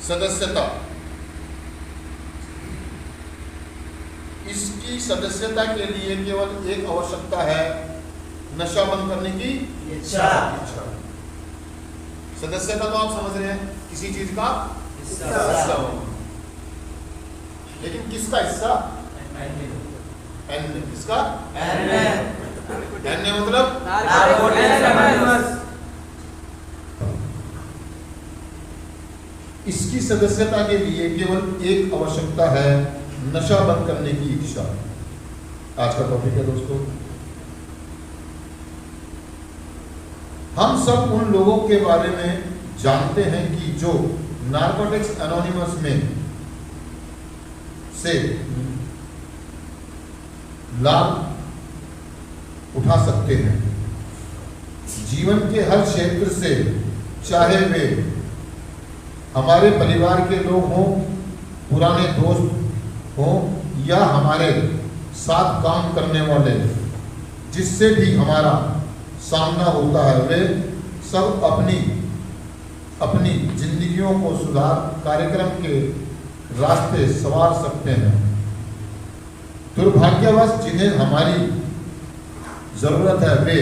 सदस्यता, इसकी सदस्यता के लिए केवल एक आवश्यकता है, नशा बंद करने की इच्छा। सदस्यता तो आप समझ रहे हैं, किसी चीज का हिस्सा, लेकिन किसका हिस्सा? एन। किसका? एन मतलब इसकी सदस्यता के लिए केवल एक आवश्यकता है, नशा बंद करने की इच्छा। आज का टॉपिक है दोस्तों। हम सब उन लोगों के बारे में जानते हैं कि जो नारकोटिक्स एनोनिमस में से लाभ उठा सकते हैं। जीवन के हर क्षेत्र से, चाहे वे हमारे परिवार के लोग हों, पुराने दोस्त हों या हमारे साथ काम करने वाले, जिससे भी हमारा सामना होता है, वे सब अपनी जिंदगियों को सुधार कार्यक्रम के रास्ते संवार सकते हैं। दुर्भाग्यवश जिन्हें हमारी जरूरत है, वे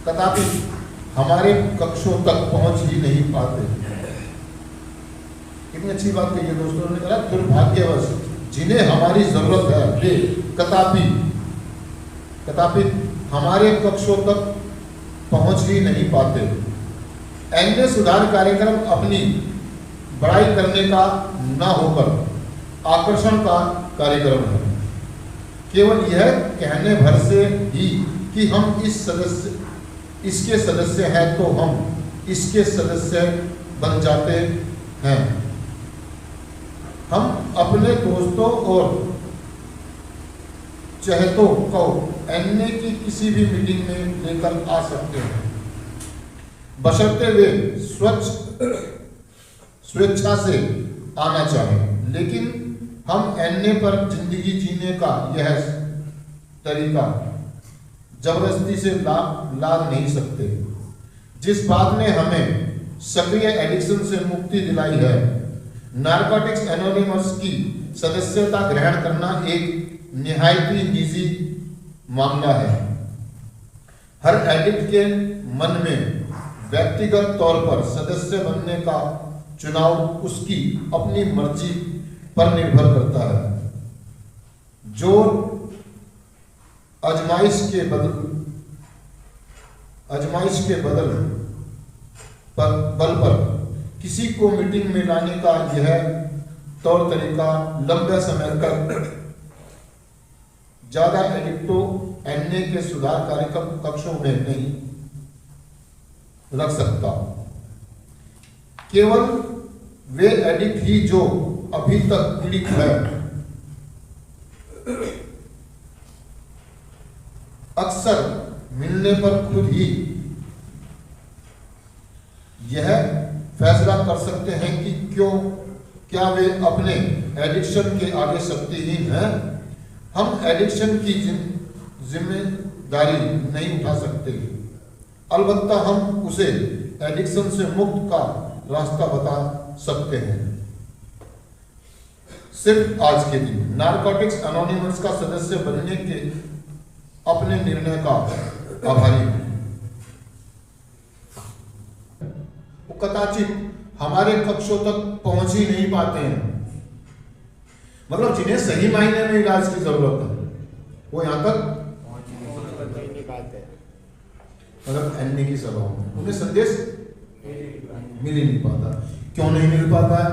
कदापि हमारे कक्षों तक पहुंच ही नहीं पाते। कितनी अच्छी बात कही है दोस्तों ने कहा, दुर्भाग्यवश जिन्हें हमारी जरूरत है, वे कदापि हमारे कक्षों तक पहुंच ही नहीं पाते। एंग्रे सुधार कार्यक्रम अपनी बड़ाई करने का न होकर आकर्षण का कार्यक्रम है। केवल यह कहने भर से ही कि हम इसके सदस्य हैं तो हम इसके सदस्य बन जाते हैं। हम अपने दोस्तों और चहेतों को एनए की किसी भी मीटिंग में लेकर आ सकते हैं, बशर्ते वे स्वेच्छा से आना चाहें। लेकिन हम एनए पर जिंदगी जीने का यह तरीका जबरदस्ती से लाद नहीं सकते। जिस बात ने हमें सक्रिय एडिक्शन से मुक्ति दिलाई है, नारकोटिक्स एनोनिमस की सदस्यता ग्रहण करना एक निहायत ही निजी मामला है। हर एडिक्ट के मन में व्यक्तिगत तौर पर सदस्य बनने का चुनाव उसकी अपनी मर्जी पर निर्भर करता है। जो आजमाइश के बल पर किसी को मीटिंग में लाने का यह तौर तरीका लंबे समय तक ज्यादा एडिक्टो एनए के सुधार कार्यक्रम कक्षों में नहीं रख सकता। केवल वे एडिक्ट ही जो अभी तक पीड़ित है, अक्सर मिलने पर खुद ही यह फैसला कर सकते हैं कि क्या वे अपने एडिक्शन के आगे शक्तिहीन हैं। हम एडिक्शन की जिम्मेदारी नहीं उठा सकते, अलबत्ता हम उसे एडिक्शन से मुक्त का रास्ता बता सकते हैं। सिर्फ आज के दिन नारकोटिक्स एनोनिमस का सदस्य बनने के अपने निर्णय का आभारी हूं। कदाचित हमारे कक्षों तक पहुंच ही नहीं पाते हैं, मतलब जिन्हें सही मायने में इलाज की जरूरत है, वो यहां तक नहीं पाते। मतलब एनए की सभा में उन्हें संदेश मिल ही नहीं पाता। क्यों नहीं मिल पाता है?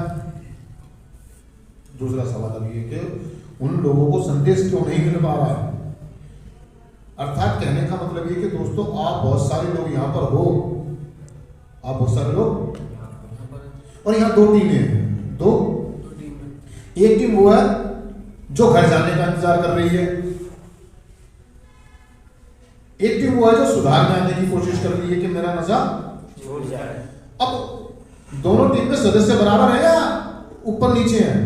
दूसरा सवाल अभी है कि उन लोगों को संदेश क्यों नहीं मिल पा रहा है। अर्थात कहने का मतलब ये कि दोस्तों, आप बहुत सारे लोग यहां पर हो, आप बहुत सारे लोग, और यहाँ दो टीमें हैं। दो एक टीम वो है जो घर जाने का इंतजार कर रही है, एक टीम वो है जो सुधार में आने की कोशिश कर रही है कि मेरा नशा छूट जाए। अब दोनों टीम में सदस्य बराबर है या ऊपर नीचे हैं?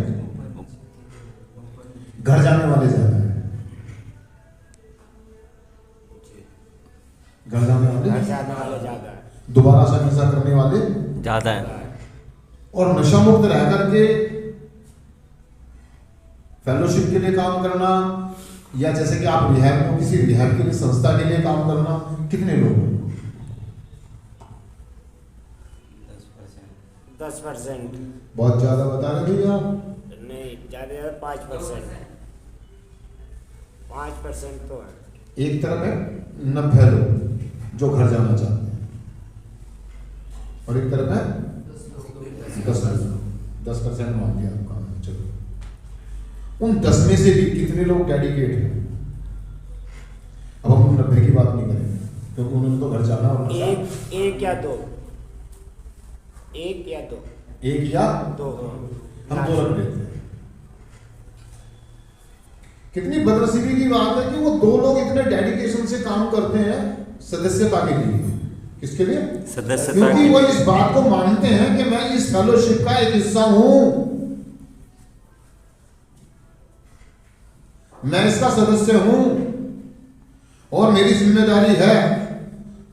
घर जाने वाले ज्यादा है। घर जाने वाले ज़्यादा है, दोबारा से नशा करने वाले ज़्यादा है। और नशा मुक्त रह करके फेलोशिप के लिए काम करना, या जैसे कि आप रिहैब में किसी रिहैब के लिए संस्था के लिए काम करना, कितने लोग हैं? 10%। बहुत ज्यादा बता रहे भैया आप। नहीं ज़्यादा, 5%। 5% तो है। एक तरफ है 90 लोग जो घर जाना चाहते हैं, और एक तरफ है 10% मान लिया आपका। चलो, उन 10 में से भी कितने लोग डेडिकेट हैं? अब हम 90 की बात नहीं करेंगे, क्योंकि उन्होंने तो घर जाना और नशा। एक या दो, एक या दो, एक या दो हम दो रख लेते हैं। कितनी बदनसीबी की बात है कि वो दो लोग इतने डेडिकेशन से काम करते हैं सदस्यता के लिए। किसके लिए? सदस्यता। क्योंकि वो इस बात को मानते हैं कि मैं इस फेलोशिप का एक हिस्सा हूं, मैं इसका सदस्य हूं और मेरी जिम्मेदारी है।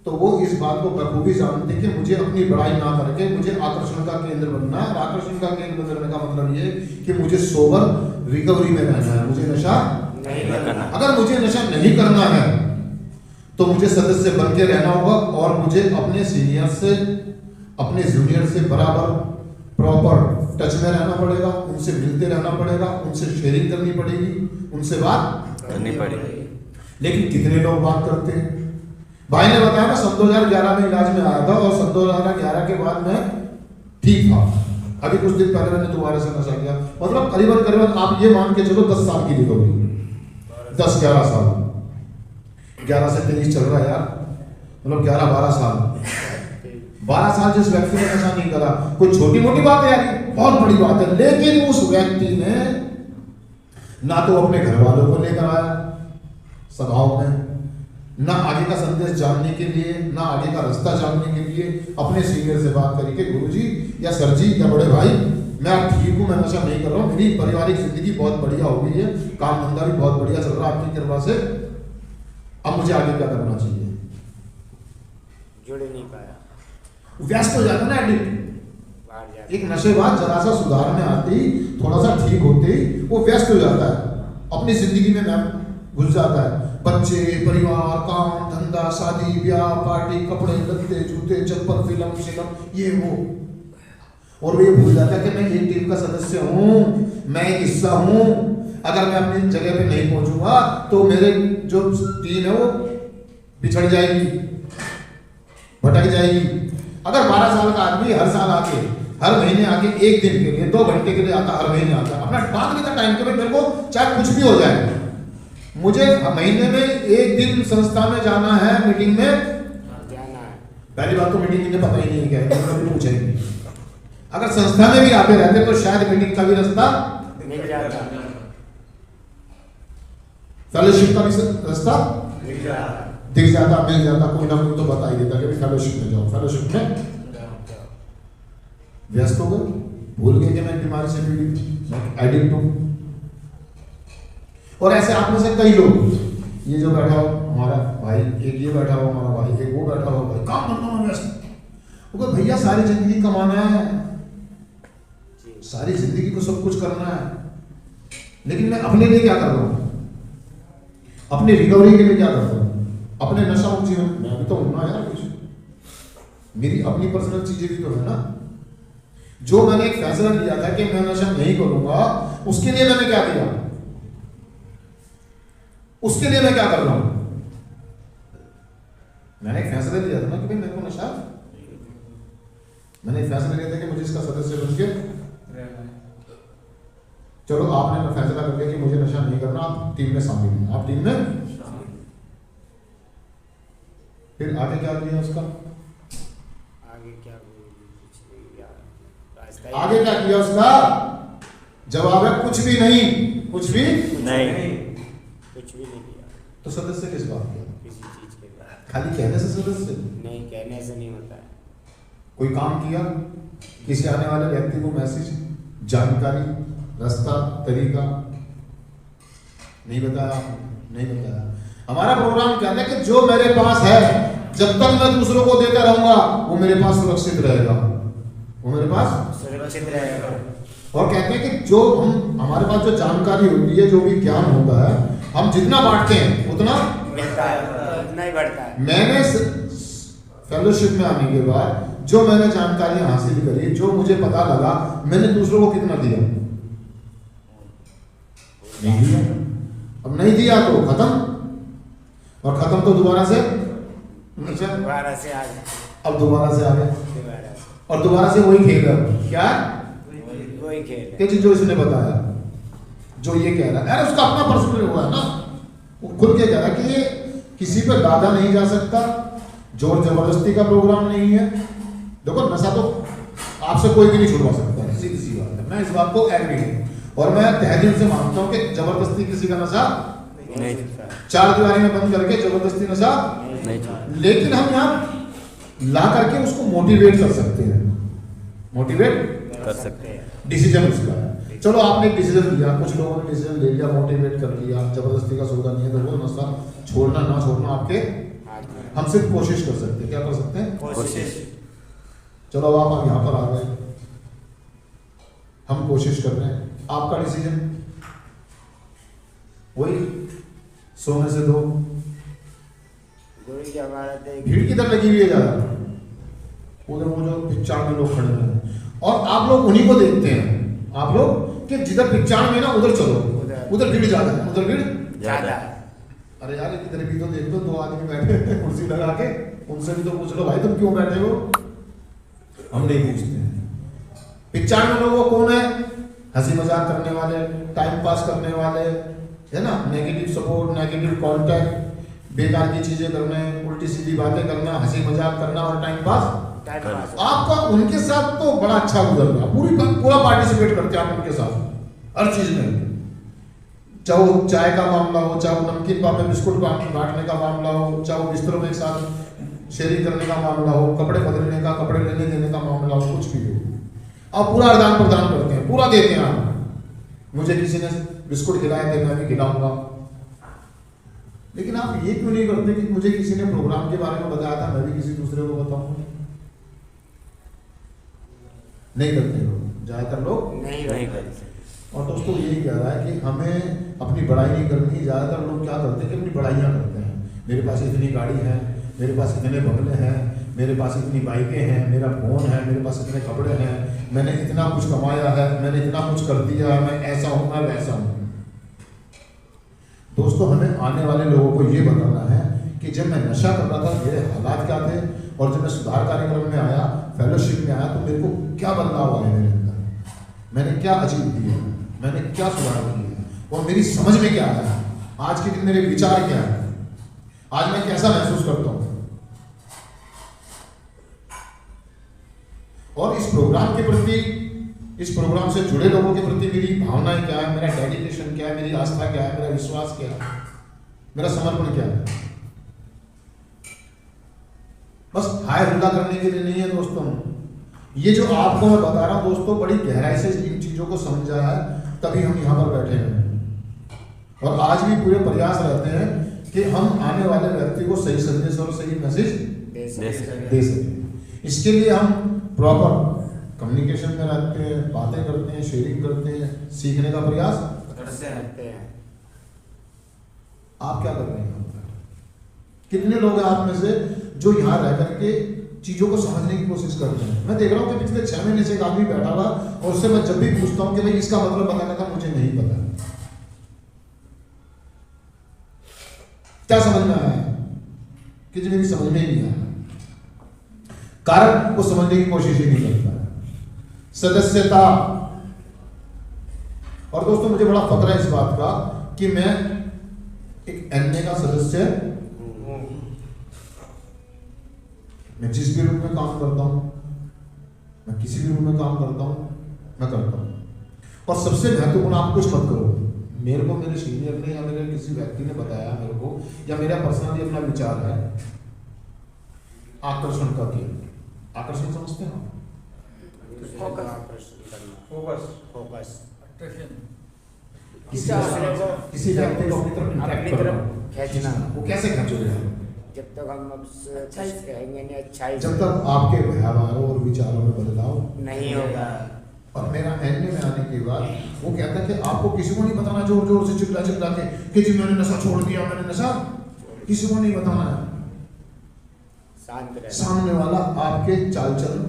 तो वो इस बात को बखूबी जानते हैं कि मुझे अपनी बड़ाई ना करके मुझे आकर्षण का केंद्र बनना है। आकर्षण का केंद्र बनने का मतलब ये कि मुझे सोबर रिकवरी में रहना है, मुझे नशा नहीं करना। अगर मुझे नशा नहीं करना है तो मुझे सदस्य बन के रहना होगा, और मुझे अपने सीनियर से, अपने जूनियर से बराबर प्रॉपर टच में रहना पड़ेगा, उनसे मिलते रहना पड़ेगा, उनसे शेयरिंग करनी पड़ेगी, उनसे बात करनी पड़ेगी। लेकिन कितने लोग बात करते हैं? भाई ने बताया ना, सन 2011 में इलाज में आया था और सन 2011 के बाद में ठीक था। अभी कुछ दिन पहले मैंने दोबारा से नशा किया, मतलब करीबन आप ये मान के चलो 10 साल की रिकवरी, 10-11 साल, 11 से 23 चल रहा है यार, मतलब 11-12 साल, 12 साल जिस व्यक्ति ने नशा नहीं करा, कोई छोटी मोटी बात है यार, बहुत बड़ी बात है। लेकिन उस व्यक्ति ने ना तो अपने घर वालों को लेकर आया सभाओं में, ना आगे का संदेश जानने के लिए, ना आगे का रास्ता जानने के लिए अपने सीनियर से बात करी कि गुरुजी या सर जी या बड़े भाई, मैं अब ठीक हूँ, मैं नशा नहीं कर रहा हूँ, मेरी पारिवारिक जिंदगी बहुत बढ़िया हो गई है, काम धंधा भी बहुत बढ़िया चल रहा है आपकी कृपा से, अब मुझे आगे क्या करना चाहिए? जुड़ नहीं पाया, व्यस्त हो जाता ना एडिक्ट। बाहर जा एक नशेबाज जरा सा सुधार में आते ही, थोड़ा सा ठीक होते ही वो व्यस्त हो जाता है, अपनी जिंदगी में घुस जाता है। बच्चे, परिवार, काम धंधा, शादी ब्याह, पार्टी, कपड़े लत्ते, जूते, चप्पल, फिल्म, ये वो, और वो ये भूल जाता है कि मैं एक टीम का सदस्य हूँ, मैं एक हिस्सा हूँ। अगर मैं अपनी जगह पे नहीं पहुंचूंगा तो मेरे जो टीम है वो बिछड़ जाएगी, भटक जाएगी। अगर 12 साल का आदमी हर साल आके, हर महीने आके, एक दिन के लिए 2 घंटे के लिए आता, हर महीने आता, अपना बात लेता टाइम के लिए, मेरे को चाहे कुछ भी हो जाए, मुझे महीने में एक दिन संस्था में जाना है, मीटिंग में जाना है। पहली बात तो मीटिंग इन्हें पता ही नहीं है क्या है, पूछेंगे। अगर संस्था में भी आते रहते तो शायद मीटिंग का भी रास्ता मिल जाता, फेलोशिप का भी रास्ता मिल जाता, दिख जाता, मिल जाता, कोई ना कोई तो बता ही देता कि फेलोशिप में जाओ, फेलोशिप में व्यस्त हो गए, भूल गए कि मैं बीमारी से पीड़ित, मैं एडिक्ट हूं। और ऐसे आप में से कई लोग, ये जो बैठा हो हमारा भाई, एक ये बैठा हो हमारा भाई, एक वो बैठा हो भाई, काम धंधों में व्यस्त, वो भैया सारी जिंदगी कमाना है, सारी जिंदगी को सब कुछ करना है, लेकिन मैं अपने लिए क्या कर रहा हूँ, अपने रिकवरी के लिए क्या करता हूँ, अपने नशा मुक्त जीवन में भी तो हूं ना यार, कुछ मेरी अपनी पर्सनल चीजें भी तो है ना। जो मैंने एक फैसला लिया था कि मैं नशा नहीं करूंगा, उसके लिए मैंने क्या किया, उसके लिए मैं क्या कर रहा हूं? मैंने एक फैसला लिया था ना कि भाई मेरे को नशा, मैंने एक फैसला लिया था कि मुझे इसका सदस्य बन के, चलो आपने फैसला कर लिया कि मुझे नशा नहीं करना, आप टीम में शामिल हैं, आप टीम में, फिर आगे क्या किया उसका? आगे क्या आगे क्या किया उसका? जवाब है कुछ भी नहीं, कुछ भी नहीं, कुछ भी नहीं किया। तो सदस्य किस बात का? किसी चीज के बाद खाली कहने से सदस्य नहीं, कहने से नहीं होता है। कोई काम किया, किसी आने वाले व्यक्ति को मैसेज, जानकारी, रास्ता, तरीका नहीं बताया, नहीं बताया। हमारा प्रोग्राम कहता है कि जो मेरे पास है, जब तक मैं दूसरों को देता रहूंगा वो मेरे पास सुरक्षित रहेगा, वो मेरे पास सुरक्षित रहेगा। और कहते हैं कि जो हमारे पास जो जानकारी होती है, जो भी ज्ञान होता है, हम जितना बांटते हैं उतना मिलता है, उतना ही बढ़ता है। मैंने फेलोशिप में आने के बाद जो मैंने जानकारी हासिल करी, जो मुझे पता लगा, मैंने दूसरों को कितना दिया? नहीं दिया। अब नहीं दिया तो खत्म, और खत्म तो दोबारा से दोबारा से आ गए, अब दोबारा से आ गए, दोबारा से और दोबारा से वही खेल है। क्या वही खेल है। क्या चीज जो इसने बताया, जो ये कह रहा है, अरे उसका अपना पर्सनल हुआ है ना, वो खुद के कह रहा है कि ये किसी पे दादा नहीं जा सकता, जोर जबरदस्ती का प्रोग्राम नहीं है। देखो नशा तो आपसे कोई भी नहीं छुड़वा सकता, सीधी सी बात है, मैं इस बात को एग्री हूं और मैं तहे दिल से मानता हूं कि जबरदस्ती किसी का नशा नहीं, चार दीवारी में बंद करके जबरदस्ती नशा नहीं, लेकिन हम यहाँ ला करके उसको मोटिवेट कर सकते हैं, मोटिवेट कर सकते हैं। डिसीजन उसका है। चलो आपने एक डिसीजन लिया, कुछ लोगों ने डिसीजन ले लिया, मोटिवेट कर लिया, जबरदस्ती का सौदा नहीं है, तो वो नशा छोड़ना ना छोड़ना आपके, हम सिर्फ कोशिश कर सकते हैं। क्या कर सकते हैं? कोशिश। चलो अब आप यहाँ पर आ गए, हम कोशिश कर रहे हैं, आपका डिसीजन वही सोने से दो। गुरु जी हमारा देख भीड़ किधर लगी हुई है ज्यादा? उधर वो जो 95 लोग खड़े हैं, और आप लोग उन्हीं को देखते हैं, आप लोग कि जिधर 95 ना उधर चलो, उधर भीड़ ज्यादा है, उधर भीड़ ज्यादा है। अरे यार इधर भी तो देख लो, दो आदमी बैठे हैं कुर्सी लगा के, उनसे भी तो पूछ लो भाई तुम क्यों बैठे हो? हम नहीं पूछते हैं। 95 लोगों कौन है? हंसी मजाक करने वाले, टाइम पास करने वाले, है ना, नेगेटिव सपोर्ट, नेगेटिव कांटेक्ट, बेकार की चीजें करने, उल्टी सीधी बातें करना, हंसी मजाक करना और टाइम पास। आपका उनके साथ तो बड़ा अच्छा गुजर रहा, पूरा पार्टिसिपेट करते हैं आप उनके साथ हर चीज में, चाहे वो चाय का मामला हो, चाहे वो नमकीन पापे बिस्कुट बांटने का मामला हो, चाहे वो बिस्तरों में एक साथ शेयरिंग करने का मामला हो, कपड़े बदलने का, कपड़े लेने देने का मामला हो, कुछ भी हो, आप पूरा आदान प्रदान करते हैं, पूरा देते हैं आप। मुझे किसी ने बिस्कुट खिलाए थे, मैं भी खिलाऊंगा, लेकिन आप ये क्यों नहीं करते कि मुझे किसी ने प्रोग्राम के बारे में बताया था, मैं भी किसी दूसरे को बताऊंगा? नहीं करते लोग, ज्यादातर लोग नहीं करते। और दोस्तों यही कह रहा है कि हमें अपनी बड़ाई नहीं करनी। ज्यादातर लोग क्या करते हैं कि अपनी बड़ाइयाँ करते हैं, मेरे पास इतनी गाड़ी है, मेरे पास इतने बंगले हैं, मेरे पास इतनी बाइकें हैं, मेरा फोन है, मेरे पास इतने कपड़े हैं, मैंने इतना कुछ कमाया है, मैंने इतना कुछ कर दिया है, मैं ऐसा हूँ, मैं वैसा हूँ। दोस्तों हमें आने वाले लोगों को ये बताना है कि जब मैं नशा कर रहा था मेरे हालात क्या थे, और जब मैं सुधार कार्यक्रम में आया, फेलोशिप में आया, तो मेरे को क्या बदलाव आए मेरे अंदर, मैंने क्या अचीव किया, मैंने क्या सुधार किया, और मेरी समझ में क्या आया, आज के दिन मेरे विचार क्या है, आज मैं कैसा महसूस करता हूँ। और इस प्रोग्राम के प्रति, इस प्रोग्राम से जुड़े लोगों के प्रति मेरी भावनाएं क्या है, मेरा डेडिकेशन क्या है, मेरी आस्था क्या है, मेरा विश्वास क्या है, मेरा समर्पण क्या है। बस हाय हुल्ला करने के लिए नहीं है दोस्तों, ये जो आपको मैं बता रहा हूं दोस्तों, बड़ी गहराई से इन चीजों को समझा है, तभी हम यहाँ पर बैठे हैं। और आज भी पूरे प्रयास रहते हैं कि हम आने वाले व्यक्ति को सही संदेश और सही मैसेज दे सकें। इसके लिए हम प्रॉपर कम्युनिकेशन में रहते हैं, बातें करते हैं, शेयरिंग करते हैं, सीखने का प्रयास करते हैं। आप क्या कर रहे हैं? कितने लोग हैं आप में से जो यहाँ रह करके चीजों को समझने की कोशिश कर रहे हैं? मैं देख रहा हूँ कि पिछले 6 महीने से एक आदमी बैठा हुआ, और उससे मैं जब भी पूछता हूँ कि भाई इसका मतलब बताने का, मुझे नहीं पता क्या समझ में आया, कि जो मेरी समझ में ही नहीं आया, कारण को समझने की कोशिश ही नहीं करता है। सदस्यता, और दोस्तों मुझे बड़ा फक्र है इस बात का कि मैं एक एनए का सदस्य, मैं जिस भी रूप में काम करता हूं, मैं किसी भी रूप में काम करता हूं, मैं करता हूं। और सबसे महत्वपूर्ण, आप कुछ मत करो, मेरे को मेरे सीनियर ने या मेरे किसी व्यक्ति ने बताया मेरे को, या मेरा पर्सनली अपना विचार है, आकर्षण का केंद्र। आकर्षण समझते हैं? फोकस किसी व्यक्ति को अपनी तरफ खींचना। वो कैसे खींचोगे? जब तक हम अब कुछ कहेंगे नहीं अच्छा ही जब तक आपके व्यवहारों और विचारों में बदलाव नहीं होगा। और मेरा एनए में आने के बाद वो कहता है कि आपको किसी को नहीं बताना जोर जोर से चिल्ला चिल्ला के कि जी मैंने नशा छोड़ दिया, मैंने नशा, किसी को नहीं बताना है। शांत रहे। सामने वाला आपके चाल चलन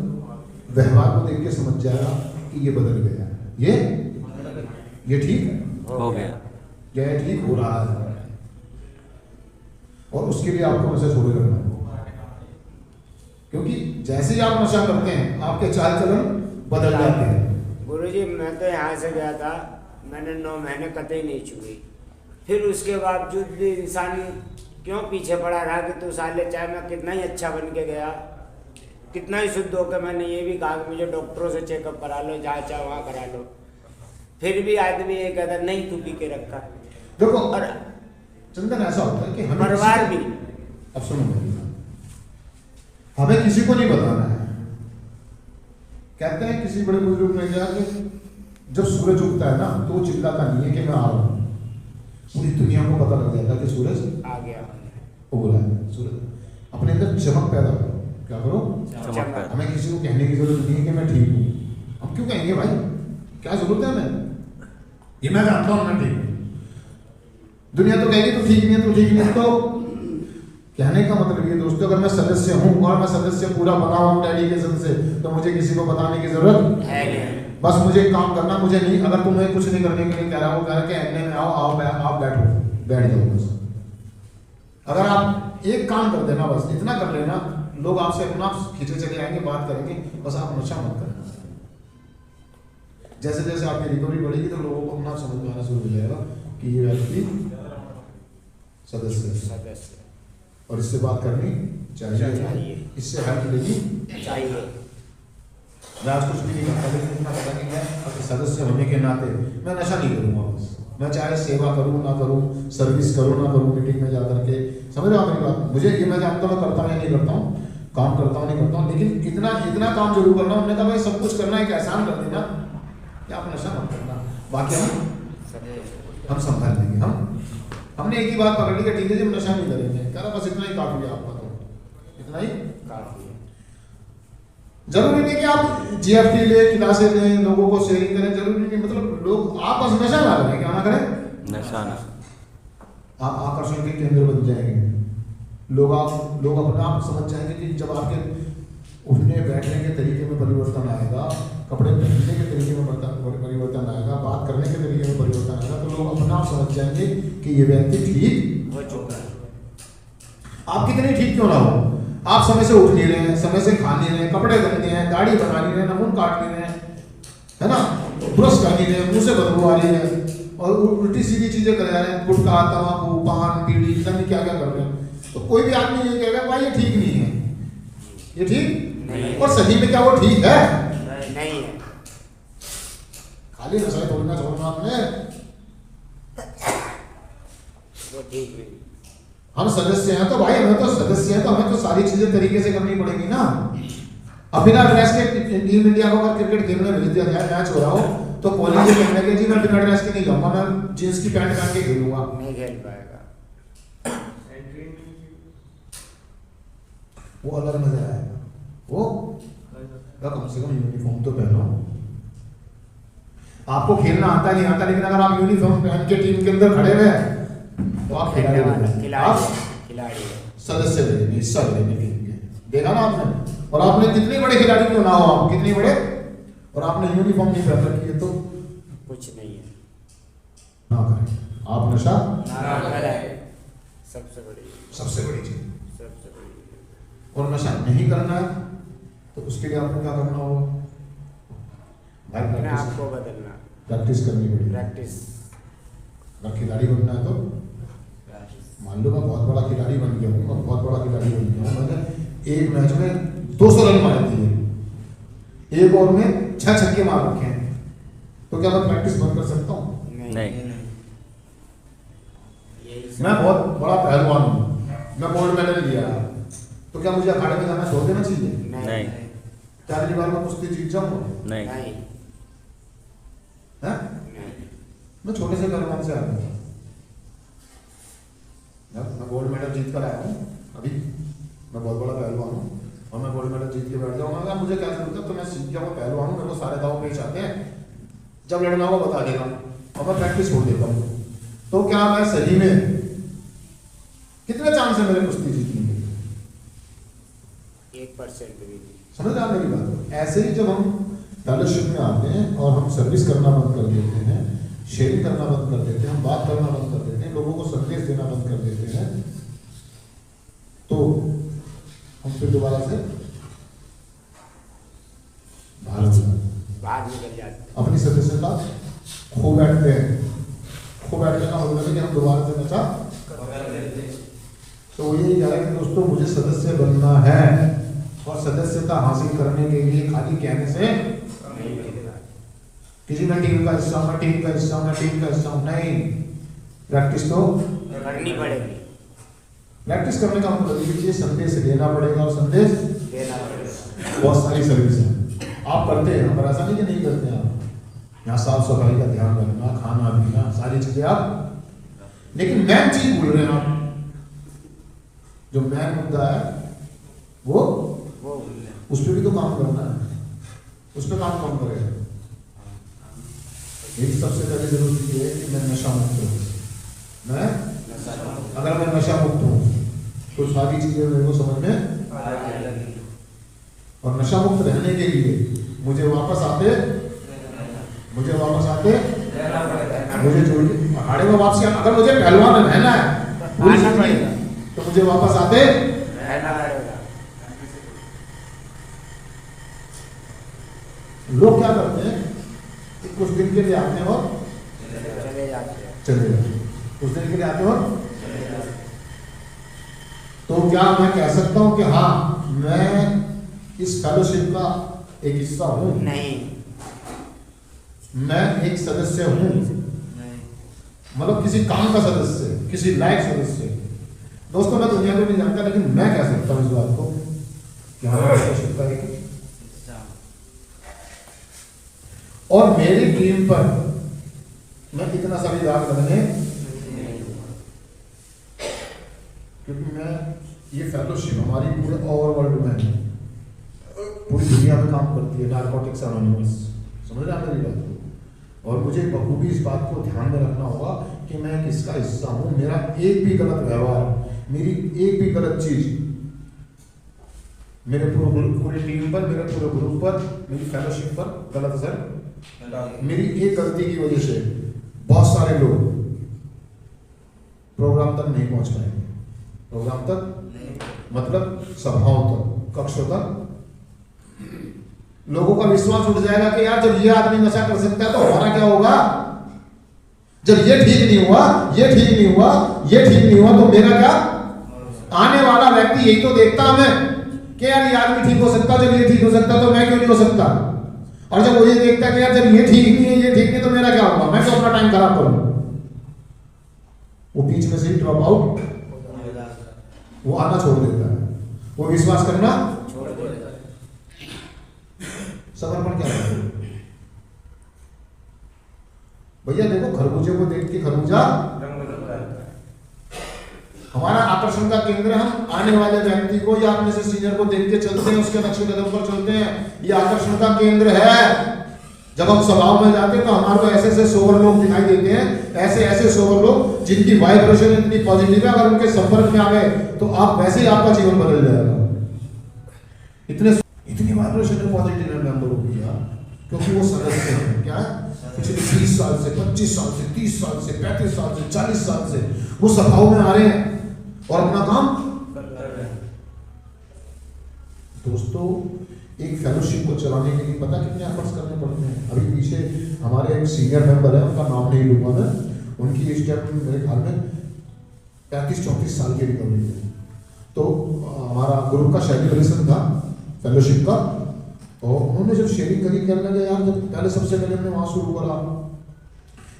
व्यवहार को देख के समझ जाएगा कि ये बदल गया, ये ठीक हो गया। ये ठीक हो रहा है, और उसके लिए आपको नशा छोड़े रखना है। क्योंकि जैसे ही आप नशा करते हैं आपके चाल चलन बदल जाते हैं। गुरुजी मैं तो यहाँ से गया था, मैंने 9 महीने कतई नहीं छुई, फिर उसके बावजूद भी इंसान क्यों पीछे पड़ा रहा कि तू साले, चाहे मैं कितना ही अच्छा बन के गया, कितना ही शुद्ध होकर मैंने ये भी कहा कि मुझे डॉक्टरों से चेकअप करा लो, जहाँ चाहे वहाँ करा लो, फिर भी आदमी ये कहता नहीं तू पी के रखा। देखो और चंदन ऐसा होता है कि हमें परिवार भी, अब सुनो मेरी बात, हमें किसी को नहीं बताना है। कहते हैं किसी बड़े बुजुर्ग ने कहा कि जब सूरज उगता है ना तो वो चिल्लाता नहीं है कि मैं आ रहा हूँ, पूरी दुनिया को पता लग जाता है कि सूरज आ गया। उग रहा है। सूरज अपने अंदर चमक पैदा करो, क्या करो, चमक। हमें किसी को कहने की जरूरत नहीं है कि मैं ठीक हूँ। हम क्यों कहेंगे भाई, क्या जरूरत है हमें, ये मैं जानता हूँ मैं ठीक हूँ। दुनिया तो कहेगी तो ठीक नहीं है, तो ठीक नहीं है। तो कहने का मतलब ये दोस्तों, अगर मैं सदस्य हूँ और मैं सदस्य पूरा बना हुआ हूँ डैडी के जन से, तो मुझे किसी को बताने की जरूरत है नहीं। बस मुझे काम करना, मुझे नहीं, अगर तुम्हें कुछ नहीं करने के लिए कह रहा हो, कह रहा कि एनए में आओ, आप बैठ जाओ बस। अगर आप एक काम कर देना, बस इतना कर लेना, लोग आपसे अपना खींचे चले आएंगे, बात करेंगे, बस आप नशा मत करना। जैसे जैसे आपकी रिकवरी बढ़ेगी तो लोगों को अपना समझ में आना शुरू हो जाएगा कि ये व्यक्ति सदस्य है और इससे बात करनी चाहिए, इससे हेल्प लेनी चाहिए। मैं आज कुछ भी नहीं करता, लेकिन इतना पता नहीं है अपने सदस्य होने के नाते मैं नशा नहीं करूँगा। बस मैं चाहे सेवा करूँ ना करूँ, सर्विस करूँ ना करूँ, मीटिंग में जाकर के, समझ रहे हो मेरी बात। मुझे ये मैं जानता हूँ करता हूँ या नहीं करता हूँ, काम करता हूँ नहीं करता हूँ, लेकिन इतना काम जरूर करना। उन्होंने कहा भाई सब कुछ करना है, एहसान कर देना कि आप नशा मत करना, बाकी हम संभाल लेंगे। हमने एक ही बात पकड़ ली कि ठीक है जी हम नशा नहीं करेंगे, कह रहा बस इतना ही काफी है आपका, तो इतना ही काफी है। जरूरी नहीं कि आप जीएफटी ले, क्लासें लें, लोगों को शेयरिंग करें, जरूरी नहीं, मतलब लोग आप बस नशा ना करें, क्या ना करें, नशा ना। आप आकर्षण के केंद्र बन जाएंगे। लोग अपने आप समझ जाएंगे कि जब आपके उठने बैठने के तरीके में परिवर्तन आएगा, कपड़े पहनने के तरीके में परिवर्तन आएगा, बात करने के तरीके में परिवर्तन आएगा, तो लोग अपने आप समझ जाएंगे कि ये व्यक्ति ठीक हो चुका है। आप कितने ठीक क्यों ना हो, आप समय से उठ नहीं रहे हैं, समय से खा नहीं रहे हैं, कपड़े गंदे हैं, दाढ़ी बना नहीं रहे, नाखून काट नहीं रहे हैं, है ना, ब्रश कर नहीं रहे, मुंह से बदबू आ रही है और उल्टी सीधी चीजें कर रहे हैं, गुटखा, तंबाकू, पान, बीड़ी, पता नहीं क्या क्या कर रहे हैं। तो कोई भी आदमी ये कहेगा भाई ये ठीक नहीं है, ये ठीक नहीं। और सही में क्या वो ठीक है, नहीं है। खाली नशा छोड़ना आपने, वो ठीक नहीं। हम सदस्य हैं तो भाई, हमें तो सदस्य हैं तो हमें तो सारी चीजें तरीके से करनी पड़ेगी ना। अब बिना ड्रेस के टीम इंडिया को अगर क्रिकेट खेलने भेज दिया जाए, मैच हो रहा हो, तो कोहली जी कहने लगे जी मैं बिना ड्रेस के नहीं जाऊंगा, मैं जींस की पैंट पहन के खेलूंगा, नहीं खेल पाएगा। वो अलग मजा आएगा। वो कम से कम यूनिफॉर्म तो पहनो। आपको खेलना आता नहीं आता, लेकिन अगर आप यूनिफॉर्म पहन के टीम के अंदर खड़े हुए तो आप खिलाड़ी सदस्य बने, हिस्सा लेने के लिए। देखा ना आपने, और आपने कितने बड़े खिलाड़ी क्यों ना हो, आप कितने बड़े, और आपने यूनिफॉर्म नहीं पहन रखी है तो कुछ नहीं है। ना करें आप नशा, ना करें, सबसे बड़ी चीज। सबसे बड़ी चीज। सबसे बड़ी चीज। और नशा नहीं करना है तो उसके लिए आपको क्या करना होगा भाई, अपने आप को बदलना, प्रैक्टिस करनी पड़ेगी। प्रैक्टिस। अगर खिलाड़ी बनना है तो मान लो मैं बहुत बड़ा खिलाड़ी बन गया हूँ, मैं बहुत बड़ा खिलाड़ी बन गया हूँ, मैंने एक मैच में 200 रन मारे दिए, एक ओवर में 6 छक्के मार रखे हैं, तो क्या मैं प्रैक्टिस बंद कर सकता हूँ? नहीं। मैं बहुत बड़ा पहलवान हूँ, मैं गोल्ड मेडल लिया, तो क्या मुझे अखाड़े में जाना छोड़ देना चाहिए? नहीं। क्या अगली बार मैं कुश्ती जीत जाऊंगा? नहीं। हैं? मैं छोटे से पहलवान से आया हूँ, मैं गोल्ड मेडल जीत कर आया हूँ, अभी मैं बहुत बड़ा पहलवान हूँ और मैं गोल्ड मेडल जीत के बैठ जाऊँगा, मुझे क्या जरूरत है, तो मैं सीख गया हूँ पहलवान हूँ, मेरे को सारे दाव पेश आते हैं, जब लड़ना होगा बता देगा और मैं प्रैक्टिस छोड़ देता हूँ। तो क्या मैं सही में कितने चांस है मेरे कुश्ती जीतने के? 1% भी नहीं। समझ रहे मेरी बात? ऐसे ही जब हम फेलोशिप में आते हैं और हम सर्विस करना बंद कर देते हैं, शेयरिंग करना बंद कर देते हैं, हम बात करना बंद कर देते हैं, लोगों को संदेश देना बंद कर देते हैं, तो हम फिर दोबारा से बाहर निकल जाते हैं, अपनी सदस्यता खो बैठते हैं। खो बैठने का मतलब है कि हम दोबारा से नशा, तो यही कह रहा है कि दोस्तों मुझे सदस्य बनना है और सदस्यता हासिल करने के लिए खाली कहने से किसी में टीम का हिस्सा हूं, टीम का हिस्सा हूं, टीम का हिस्सा हूं, नहीं, प्रैक्टिस तो करनी पड़ेगी। प्रैक्टिस करने का मतलब ये संदेश देना पड़ेगा और संदेश देना पड़ेगा। बहुत सारी सर्विस है आप करते हैं, पर ऐसा नहीं कि नहीं करते हैं आप। यहाँ साफ सफाई का ध्यान रखना, खाना पीना, सारी चीजें आप, लेकिन मेन चीज भूल रहे हैं आप। जो मेन मुद्दा है वो उस पर भी तो काम करना है, उस पर काम कौन करेगा? एक सबसे पहले जरूरी ये है कि मैं नशा मुक्त हूँ। मैं अगर मैं नशा मुक्त हूँ तो सारी चीजें मेरे को समझ में, और नशा मुक्त रहने के लिए मुझे वापस आते मुझे जोड़ के अखाड़े में वापसी, अगर मुझे पहलवान रहना है पूरी जिंदगी, तो मुझे वापस आते रहना पड़ेगा। लोग क्या करते हैं कि कुछ दिन के लिए आते हैं और चले जाते हैं, चले जाते हैं, कुछ दिन के लिए आते हैं और तो क्या मैं कह सकता हूं कि हाँ मैं इस फेलोशिप का एक हिस्सा हूं? नहीं, मैं एक सदस्य हूं, मतलब किसी काम का सदस्य, किसी लायक सदस्य। दोस्तों मैं दुनिया को नहीं जानता, लेकिन मैं कह सकता हूं इस बात को कि हाँ फेलोशिप का एक, और मेरी टीम पर मैं इतना सा भी दाग लगने, क्योंकि मैं ये फेलोशिप हमारी पूरे ओवरवर्ल्ड में, पूरी दुनिया में काम करती है, नारकोटिक्स एनोनिमस, समझ रहे हैं मेरी बात को? और मुझे बखूबी इस बात को ध्यान में रखना होगा कि मैं किसका हिस्सा हूं। मेरा एक भी गलत व्यवहार, मेरी एक भी गलत चीज मेरे पूरी टीम पर, मेरे पूरे ग्रुप पर, मेरी फेलोशिप पर गलत असर, मेरी एक गलती की वजह से बहुत सारे लोग प्रोग्राम तक नहीं पहुंच पाएंगे। प्रोग्राम तक मतलब सभाओं तक, कक्षों तक। लोगों का विश्वास उठ जाएगा कि यार जब ये आदमी नशा कर सकता है तो हमारा क्या होगा? जब ये ठीक नहीं हुआ, ये ठीक नहीं हुआ, ये ठीक नहीं हुआ, तो मेरा क्या? आने वाला व्यक्ति यही तो देखता हमें कि यार ये आदमी ठीक हो सकता, जब ये ठीक हो सकता तो मैं क्यों नहीं हो सकता? और जब वो ये देखता कि यार जब ये ठीक नहीं है, ये ठीक नहीं, तो मेरा क्या होगा? मैं क्यों अपना टाइम खराब करूं? वो बीच में से ड्रॉप आउट, वो आना छोड़ देता है, वो विश्वास करना छोड़ देता है। समर्पण क्या है भैया? देखो खरबूजे को देख के खरबूजा हमारा आकर्षण का केंद्र है। हम आने वाले व्यक्ति को या अपने से सीनियर को देख के चलते हैं, उसके नक्शे कदम पर चलते हैं, ये आकर्षण का केंद्र है। जब हम सभाओं में जाते हैं तो हमारे को ऐसे ऐसे सोबर लोग दिखाई देते हैं, ऐसे ऐसे सोबर लोग जिनकी वाइब्रेशन इतनी पॉजिटिव है, अगर उनके संपर्क में आ गए तो आप वैसे ही आपका जीवन बदल जाएगा। इतनी वाइब्रेशन में पॉजिटिव है मेंबरों की यार, क्योंकि वो सदस्य हैं। क्या पिछले 20 साल से, 25 साल से, 30 साल से, 35 साल से, 40 साल से वो सभाओं में आ रहे हैं और अपना काम कर रहे हैं। दोस्तों एक फेलोशिप को चलाने के लिए पता कितने एफर्ट्स करने पड़ते हैं। अभी पीछे हमारे एक सीनियर मेंबर है, उनका नाम नहीं लूंगा मैं, उनकी इस टाइम मेरे ख्याल में 35-34 साल की रिकवरी है। तो हमारा ग्रुप का सेलिब्रेशन था फेलोशिप का, और उन्होंने जब शेयरिंग करी कहने लगे यार, जब पहले सबसे पहले हमने वहाँ शुरू करा,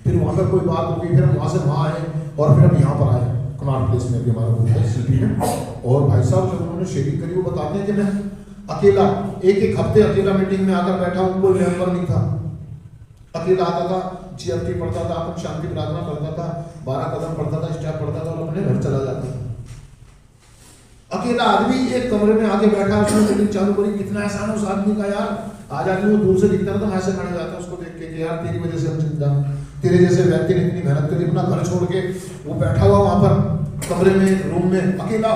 फिर वहाँ पर कोई बात होगी, फिर हम वहाँ से वहाँ आए और फिर हम यहाँ पर आए कनाट प्लेस में भी हमारा ग्रुप है सिटी में। और भाई साहब जब उन्होंने शेयरिंग करी वो बताते हैं कि मैं अकेला एक हफ्ते अकेला मीटिंग में आकर बैठा हूँ, कोई मेंबर नहीं था, अकेला आता था, जीएफटी पढ़ता था, अपन शांति प्रार्थना करता था, 12 कदम पढ़ता था, स्टेप पढ़ता था और अपने घर चला जाता था। अकेला आदमी एक कमरे में आके बैठा, उसने मीटिंग चालू करी, कितना एहसान है उस आदमी का यार। आज आदमी वो दूर से दिखता है तो मैं ऐसे खड़ा जाता उसको देख के कि यार तेरी वजह से हम जिंदा, तेरे जैसे व्यक्ति ने इतनी मेहनत करी, अपना घर छोड़ के वो बैठा हुआ वहां पर कमरे में, रूम में अकेला।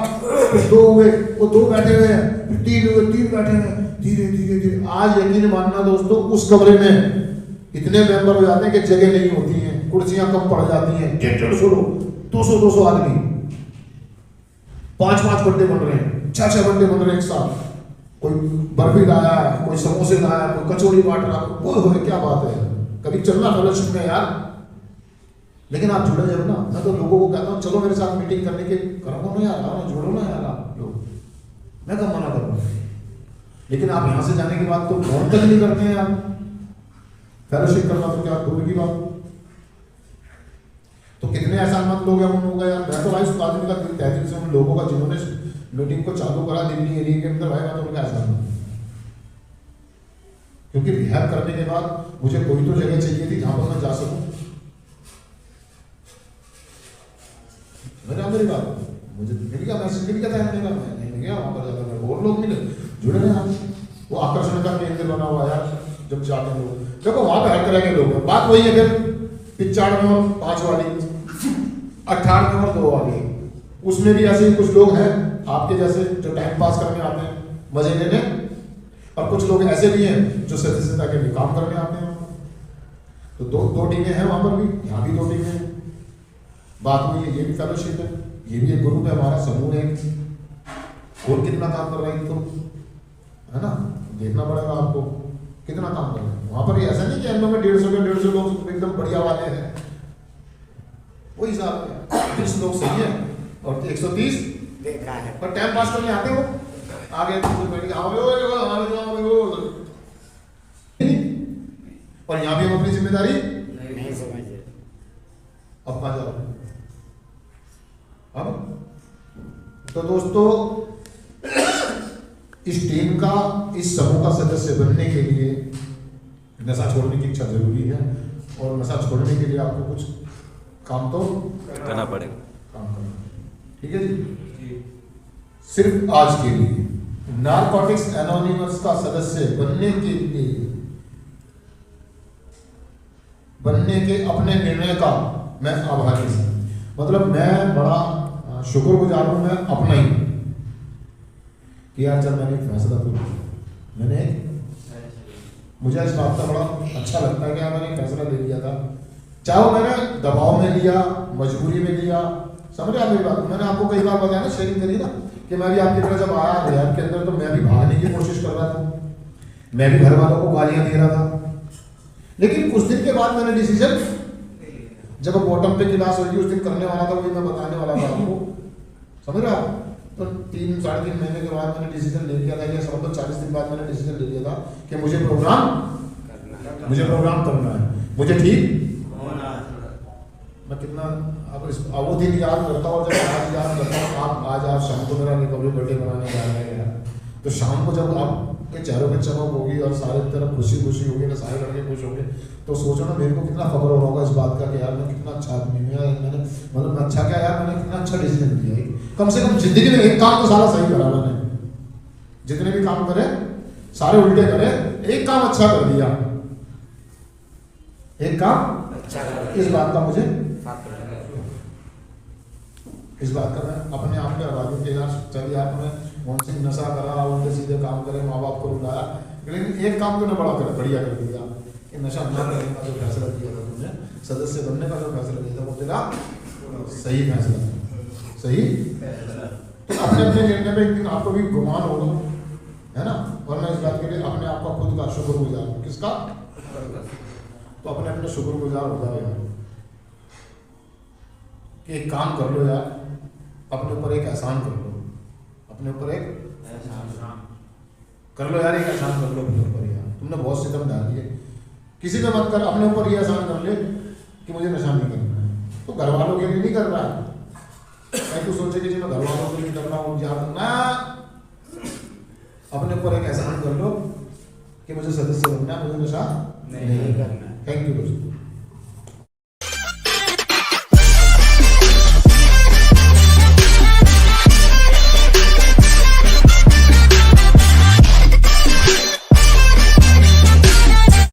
दो हुए, वो दो बैठे हुए हैं, तीन हुए, तीन बैठे हुए हैं, धीरे धीरे धीरे। आज यकीन मानना दोस्तों, उस कमरे में इतने मेंबर हो जाते हैं कि जगह नहीं होती है, कुर्सियां कम पड़ जाती हैं। 150 लोग, 200 आदमी, 5-5 बड्डे बन रहे हैं, 6-6 बड्डे बन रहे हैं एक साथ। कोई बर्फी लाया, कोई समोसे लाया, कोई कचौड़ी बांट रहा, वो क्या बात है। कभी चलना फेलोशिप में यार, लेकिन आप जुड़े जब ना। मैं तो लोगों को कहता हूँ चलो मेरे साथ मीटिंग करने के, करो ना यार, आओ जोड़ो ना यार आप लोग, मैं कब मना कर रहा हूँ। लेकिन आप यहाँ से जाने के बाद तो बहुत तक नहीं करते हैं आप, फेलोशिप करना तो क्या दूर की बात। तो कितने एहसानमंद लोग हैं उन लोगों का यार। मैं तो भाई उस आदमी का दिल तहसील से उन लोगों का जिन्होंने मीटिंग को चालू करा दिल्ली एरिया के अंदर, भाई मैं तो उनका एहसानमंद, क्योंकि रिहैब करने के बाद मुझे कोई तो जगह चाहिए थी जहां पर मैं जा सकूं। मेरी बात मुझे मिल गया, मैसेज मिल गया था, मैं नहीं गया वहां पर जाकर, मेरे और लोग मिले, जुड़े रहे हम। वो आकर्षण का केंद्र बना हुआ यार, जब जाते हैं लोग, देखो वहां पे हर तरह के लोग हैं। बात वही है फिर 95 और 5 वाली, 98 और 2 वाली, उसमें भी ऐसे ही कुछ लोग हैं आपके जैसे जो टाइम पास करने आते हैं, मजे लेने, और कुछ लोग ऐसे भी हैं जो सदस्यता के लिए काम करने आते हैं। तो दो टीमें हैं वहां पर भी, यहाँ भी 2 टीमें हैं। बात हुई है, ये भी फेलोशिप है, ये भी एक ग्रुप है हमारा, समूह है। और कितना काम कर रहा है तो है ना, देखना पड़ेगा आपको कितना काम कर रहे हैं वहां पर। ऐसा नहीं कि हम लोग में 150 लोग एकदम बढ़िया वाले हैं, वो हिसाब है 20 लोग सही है और 130 देखा है, पर टाइम पास करने आते हो आगे और यहाँ भी हम अपनी जिम्मेदारी नहीं समझे। अब कहाँ जाओ अब। तो दोस्तों इस टीम का, इस समूह का सदस्य बनने के लिए नशा छोड़ने की इच्छा जरूरी है, और नशा छोड़ने के लिए आपको कुछ काम तो करना पड़ेगा, काम करना, ठीक है जी। सिर्फ आज के लिए नारकोटिक्स एनोनिमस का सदस्य बनने के लिए, बनने के अपने निर्णय का मैं आभारी हूं। मतलब मैं बड़ा शुक्रगुजार हूं, मैं अपना ही, कि यार जब मैंने एक फैसला तो मैंने, मुझे इस बात का बड़ा अच्छा लगता है कि यार मैंने फैसला ले लिया था, चाहे वो मैंने दबाव में लिया, मजबूरी में लिया। समझ रहे आप मेरी बात। मैंने आपको कई बार बताया ना, शेयरिंग करी ना, कि मैं भी आपकी तरह जब आया रिहैब के अंदर तो मैं भी भागने की कोशिश कर रहा था, मैं भी घर वालों को गालियां दे रहा था। लेकिन कुछ दिन के बाद मैंने डिसीजन, जब बॉटम पे क्लास होगी उस दिन करने वाला था, वही मैं बताने वाला था आपको, समझ रहे आप। तो 3-3.5 महीने के बाद मैंने डिसीजन ले लिया था, या समझ लो 40 दिन बाद मैंने डिसीजन ले लिया था कि मुझे प्रोग्राम करना है, मुझे ठीक होना है। मैं कितना अब वो दिन याद करता हूँ, जब आज याद करता हूँ। आज शाम को मेरा रिकवरी बर्थडे मनाने जा रहे हैं, तो शाम को जब आपके चेहरों पे चमक होगी और सारे तरफ खुशी होगी ना, सारे लड़के खुश होंगे, तो सोचो ना मेरे को कितना खबर हो रहा होगा इस बात का कि यार मैं कितना अच्छा आदमी हूँ यार, मैंने मतलब अच्छा क्या यार, मैंने कितना अच्छा डिसीजन लिया है। कम से कम जिंदगी में एक काम तो सारा सही करा मैंने, जितने भी काम करे सारे उल्टे करे, एक काम अच्छा कर दिया, एक काम अच्छा कर, इस बात का मुझे, इस बात का मैं अपने आप में आवाज के यार चल यार मैं मोहन सिंह नशा करा, उल्टे सीधे काम करे, माँ बाप को रुलाया, लेकिन एक काम तो बड़ा कर बढ़िया कर दिया कि नशा न करने का जो फैसला किया था तुमने, सदस्य बनने का जो फैसला किया था, वो तेरा सही फैसला, सही। तो अपने अपने निर्णय में एक दिन आपको भी गुमान होगा, है ना। और मैं इस बात के लिए अपने आप का खुद का शुक्रगुजार हूँ। किसका? तो अपने अपने शुक्रगुजार हो जाओ यार, कि एक काम कर लो यार, अपने ऊपर एक एहसान कर लो, अपने ऊपर एक एहसान कर लो यार, एक एहसान कर लो अपने ऊपर यार। तुमने बहुत सितम डाल दिए, किसी पे मत कर, अपने ऊपर ये एहसान कर ले कि मुझे नशा नहीं करना है। तो घर वालों के लिए नहीं कर रहा है, मैं तो सोचे कि जी मैं घर वालों के लिए कर रहा हूँ, यार ना, अपने ऊपर एक एहसान कर लो कि मुझे सदस्य बनना है, मुझे नशा नहीं करना है। थैंक यू दोस्तों।